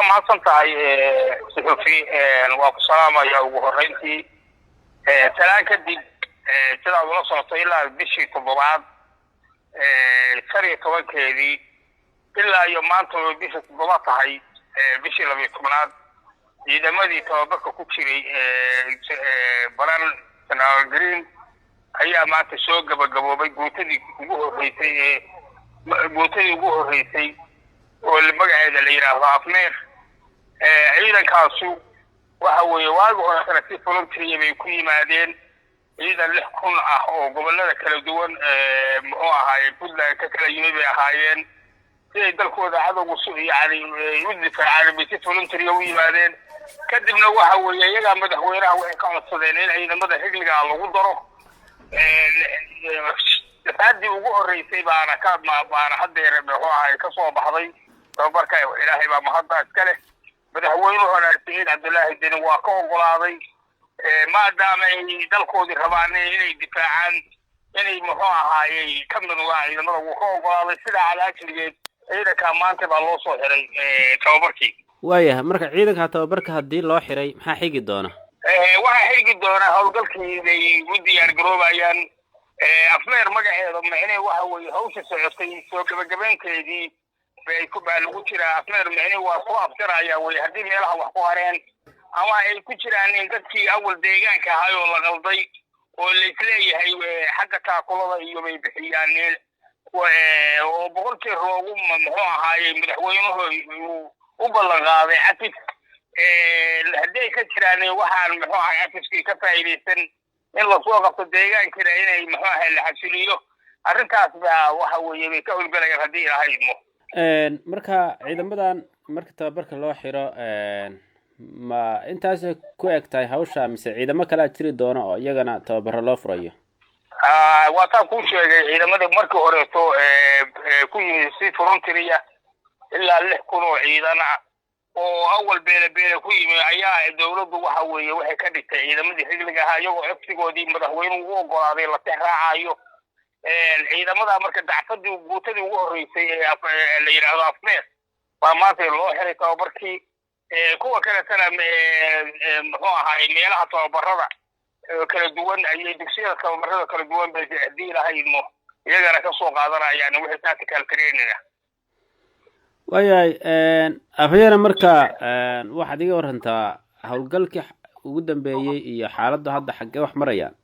mahadsan tahay suxufi waa ku salaamaya ugu horeyntii talaan kadib sida uu la socotay ilaa bishii toddobaad 12keedii ilaa iyo maanta oo bishii toddobaad tahay bishii 12aad ciidamadii tababarka ku jiray baran General Green ayaa maanta soo gabagaboobay guutadii ugu horeysay oo magaceeda la yiraahdo afneer ciidankaasu waxa weeye waagi hore sanadkii volunteer bay ku yimaadeen ciidan 6,000 ah oo gobolada kala duwan muxuu ahaayay Puntland ka kala yimid bay ahaayeen si dalkooda cadowga soo yaani u difaacaan bay si volunteer u yimaadeen kadibna waxa weeye iyaga madaxweynaha waxay ka codsadeen in ciidamada xilliga lagu daro taadi ugu horeysay baana hadeer muxuu ahaayay ka soo baxday tababarka ilaahay baa mahadda iska leh madaxweynuhu Saciid Cabdullaahi Deni waa ka ogolaaday maadaama ay dalkoodii rabaan inay difaacaan inay muxuu ahaayay ka mid ah ciidamada uu ka ogolaaday sida calaajiligeed ciidanka maanta baa loo soo xiray tababarkii waayahay marka ciidanka tababarka hadii loo xiray maxaa xigi doona waxa xigi doona hawlgalkii ay u diyaar garoobayaan afneer magaceeda macnee waxa weeye hawsha socotay soo gabagabeynteedii bay ku lagu jiraa afneer macnee waa soo afjaraya way hadii meelaha wax ku hareen ama ay ku jiraan in dadkii awal deegaanka ahaa oo la qalday oo la isleeyahay xagga taakulada iyo bay bixiyaan oo boqolkii roogu muxuu ahaayay madaxweynuhu u ballan qaaday atif hadii ka jiraan waxaan muxuu ahaayay atifkii ka faa'iideysan in la soo qabto deegaanka inay muxuu ahaayay la xasiliyo arrintaas baa waxa weeye bay ka howlgalayaan hadii ilaahay idmo marka ciidamadan marka tababarka loo xiro ma intaas ku egtahay hawsha mise ciidamo kala jiri doona oo iyagana tababaro loo furayo waa taa ku sheegay ciidamada markii hore ku yimid si frontier ilaa 6,000 oo ciidan ah oo awal beele ku yimid ayaa dawladdu waxa weeye waxay ka dhigtay ciidamadii xilliga ahaa iyagoo afsigoodii madaxweynuhu u ogolaaday la tixraacayo ciidamada marka dacfadii guutadii ugu horeysay la yiraahdo afneer waa maanta loo xiray tababarkii kuwa kale tana muxuu ahaayay meelaha tababarada kala duwan ayay dugsiyada tababarada kala duwan bay hadii ilaahay idmo iyagana ka soo qaadanayaan wixii tactical training waayahay afayana marka waxaad iga warantaa hawlgalkii ugu dambeeyay iyo xaaladda hadda xagee wax marayaan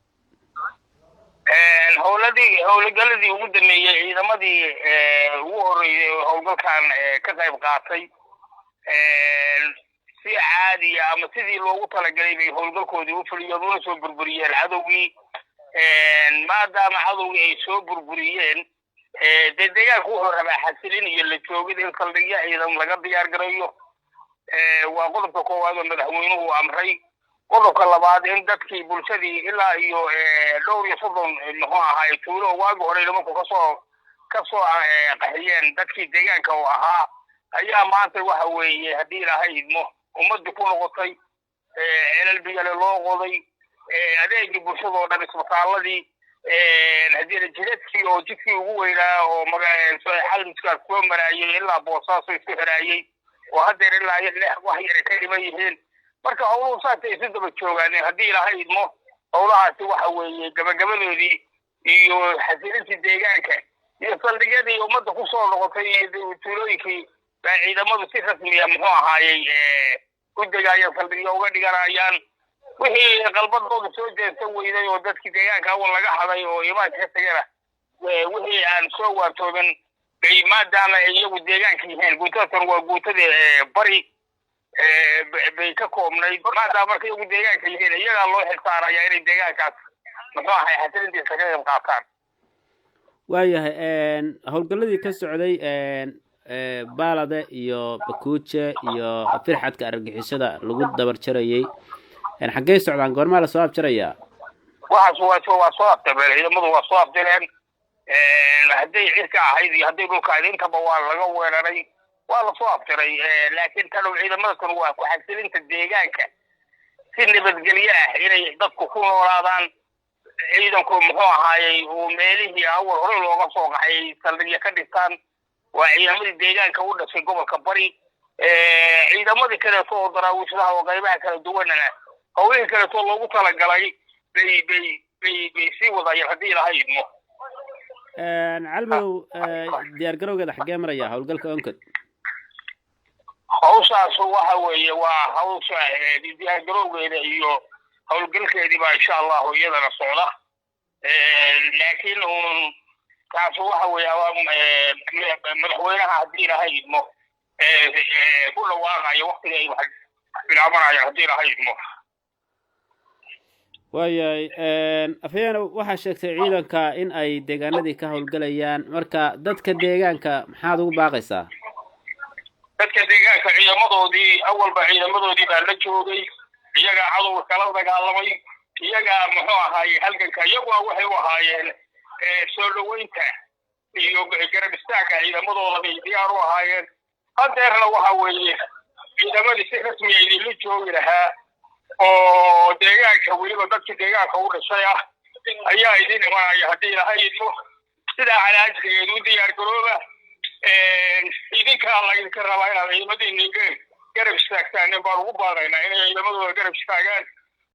howlgaladii ugu dambeeyay ciidamadii ugu horeeyay howlgalkan ka qayb qaatay si caadi ah ama sidii loogu talagalay bay howlgalkoodii u fuliyeen oo soo burburiyeen cadowgii maadaama cadowgii ay soo burburiyeen deegaanku wuxuu rabaa xasilin iyo la joogid in saldhigyo ciidan laga diyaar gareeyo waa qodobka koowaad oo madaxweynuhu amray qodobka labaad in dadkii bulshadii ilaa iyo dhowr iyo 30 muxuu ahaayay tuulo waagi hore nimanku ka soo qaxiyeen dadkii deegaanka oo ahaa ayaa maanta waxa weeye hadii ilaahay idmo ummaddu ku noqotay LLBL loo qoday adeegii bulshada oo dhan isbitaaladii hadii jidadkii oo jidkii ugu weynaa oo magaalada xalmiska soo marayay ilaa Boosaaso isku xiraayay oo hadeer ilaa wax yar ka dhiman yihiin marka howluhu saatay si daba joogaan hadii ilaahay idmo howlahaasi waxa weeye gabagabadoodii iyo xasilintii deegaanka iyo saldhigyadii ummadda ku soo noqotay tuulooyinkii baa ciidamadu si rasmi ah muxuu ahaayay u degaayeen saldhigyo uga dhiganayaan wixii qalbadooda soo jeesan weyday oo dadkii deegaanka awal laga haday oo imaad ka tagana wixii aan soo waatoobin bay maadaama ay iyagu deegaanka yihiin guutadan waa guutada bari bay ka koobnayd maadaama marka iyagu deegaanka yihiin iyagaa loo xilsaaraya inay deegaankaas muxuu ahay xasilintiisa ka qayb qaataan waayahay howlgaladii ka socday baalade iyo bakuuje iyo firxadka argagixisada lagu dabar jarayay xagee socdaan goorma la soo afjarayaa waxaas waa soo afjareen ciidamadu waa soo afjareen hadday cirka ahayd iyo hadday dhulka ahayd intaba waa laga weeraray waa la soo afjaray laakiin tan ciidamada kan waa ku xasilinta deegaanka si nabadgelyo ah inay dadku ku noolaadaan ciidanku muxuu ahaayay oo meelihii awal hore looga soo qaxay saldhigyo ka dhistaan waa ciidamadii deegaanka u dhashay gobolka bari ciidamadii kaleeto oo daraawiishadaha oo qaybaha kala duwanana howlihii kaleeto loogu talagalay bay sii wadayeen haddii ilaha idmo calmow diyaar garowgeeda xaggee maraya howlgalka onkod hawshaas waxa weeye waa hawsha diyaar garowgeeda iyo howlgalkeedii baa insha allahu iyadana socda laakiin kaas waxa weeye madaxweynaha haddii ilaha idmo ku dhawaaqayo waqtiga ay wax bilaabanayaan haddii ilaha idmo waayahay afhayeene waxaa sheegtay ciidanka in ay deegaanadii ka howlgalayaan marka dadka deegaanka maxaad ugu baaqaysaa dadka deegaanka ciidamadoodii awalba ciidamadoodii baa la joogay iyagaa cadowga kala dagaalamay iyagaa muxuu ahaaye halganka iyaguna waxay u ahaayeen soo dhaweynta iyo garab istaagga ciidamadooda bay diyaar u ahaayeen hadeerna waxa weeye ciidamadii si rasmi a idinla joogi lahaa oo deegaanka weliba dadkii deegaanka u dhashay ah ayaa idin imanaya haddii ilaha idmo sidaa calaajkeedu u diyaar garooba idinkaa laydinka rabaa inaad ciidamadiina garab istaagtaan baan ugu baaqaynaa inay ciidamadooda garab istaagaan